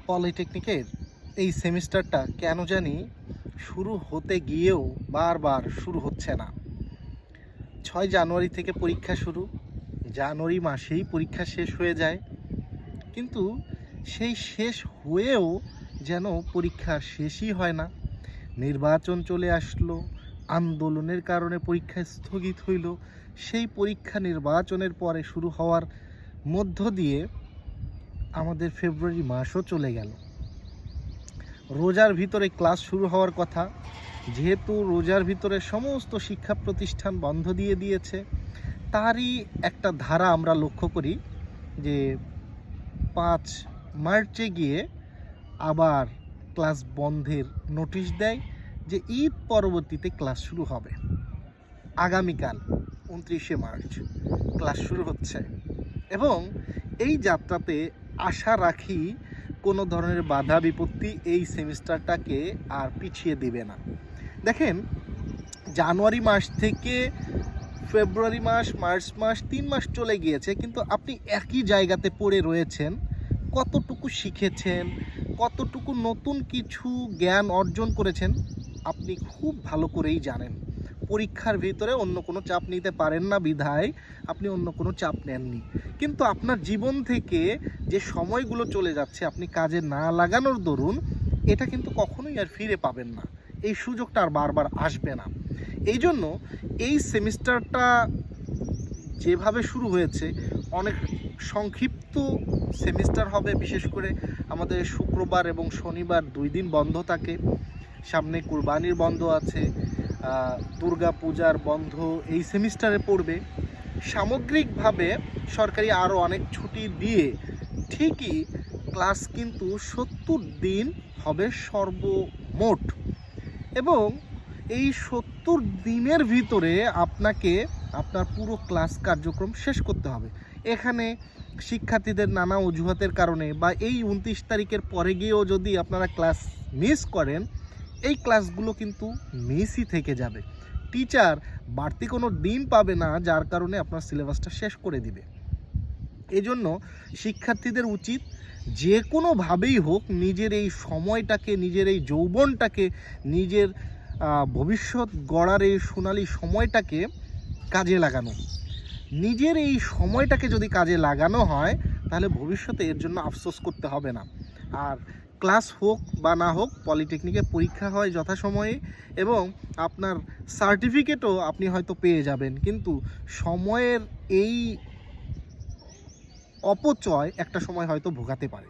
পলিটেকনিকের এই সেমিস্টারটা কেন জানি শুরু হতে গিয়েও বারবার শুরু হচ্ছে না। 6 জানুয়ারি থেকে পরীক্ষা শুরু, জানুয়ারি মাসেই পরীক্ষা শেষ হয়ে যায়, কিন্তু সেই শেষ হয়েও যেন পরীক্ষা শেষই হয় না। নির্বাচন চলে আসলো, আন্দোলনের কারণে পরীক্ষা স্থগিত হইল, সেই পরীক্ষা নির্বাচনের পরে শুরু হওয়ার মধ্য দিয়ে আমাদের ফেব্রুয়ারি মাসও চলে গেল। রোজার ভিতরে ক্লাস শুরু হওয়ার কথা, যেহেতু রোজার ভিতরে সমস্ত শিক্ষা প্রতিষ্ঠান বন্ধ দিয়ে দিয়েছে, তারই একটা ধারা আমরা লক্ষ্য করি যে 5 মার্চে গিয়ে আবার ক্লাস বন্ধের নোটিশ দেয় যে ঈদ পরবর্তীতে ক্লাস শুরু হবে। আগামীকাল 29শে মার্চ ক্লাস শুরু হচ্ছে এবং এই যাত্রাতে আশা রাখি কোনো ধরনের বাধা বিপত্তি এই সেমিস্টারটাকে আর পিছিয়ে দেবে না। দেখেন, জানুয়ারি মাস থেকে ফেব্রুয়ারি মাস, মার্চ মাস, 3 মাস চলে গিয়েছে, কিন্তু আপনি একই জায়গাতে পড়ে রয়েছেন। কতটুকু শিখেছেন, কতটুকু নতুন কিছু জ্ঞান অর্জন করেছেন আপনি খুব ভালো করেই জানেন। পরীক্ষার ভিতরে অন্য কোনো চাপ নিতে পারেন না বিধায় আপনি অন্য কোনো চাপ নেননি, কিন্তু আপনার জীবন থেকে যে সময়গুলো চলে যাচ্ছে আপনি কাজে না লাগানোর দরুন, এটা কিন্তু কখনোই আর ফিরে পাবেন না। এই সুযোগটা আর বারবার আসবে না। এই জন্য এই সেমিস্টারটা যেভাবে শুরু হয়েছে অনেক সংক্ষিপ্ত সেমিস্টার হবে। বিশেষ করে আমাদের শুক্রবার এবং শনিবার 2 দিন বন্ধ থাকে, সামনে কুরবানির বন্ধ আছে, দুর্গা পূজার বন্ধ এই সেমিস্টারে পড়বে। সামগ্রিকভাবে সরকারি আরও অনেক ছুটি দিয়ে ঠিকই ক্লাস কিন্তু 70 দিন হবে সর্বমোট, এবং এই 70 দিনের ভিতরে আপনাকে আপনার পুরো ক্লাস কার্যক্রম শেষ করতে হবে। এখানে শিক্ষার্থীদের নানা অজুহাতের কারণে বা এই 29 তারিখের পরে গিয়েও যদি আপনারা ক্লাস মিস করেন, এই ক্লাসগুলো কিন্তু মিসই থেকে যাবে। টিচার বাড়তি কোনো দিন পাবে না, যার কারণে আপনার সিলেবাসটা শেষ করে দিবে। এজন্য শিক্ষার্থীদের উচিত যে কোনোভাবেই হোক নিজের এই সময়টাকে, নিজের এই যৌবনটাকে, নিজের ভবিষ্যৎ গড়ার এই সোনালি সময়টাকে কাজে লাগানো। নিজের এই সময়টাকে যদি কাজে লাগানো হয় তাহলে ভবিষ্যতে এর জন্য আফসোস করতে হবে না। আর ক্লাস হোক বা না হোক, পলিটেকনিকে পরীক্ষা হয় যথাসময়ে এবং আপনার সার্টিফিকেটও আপনি হয়তো পেয়ে যাবেন, কিন্তু সময়ের এই অপচয় একটা সময় হয়তো ভোগাতে পারে।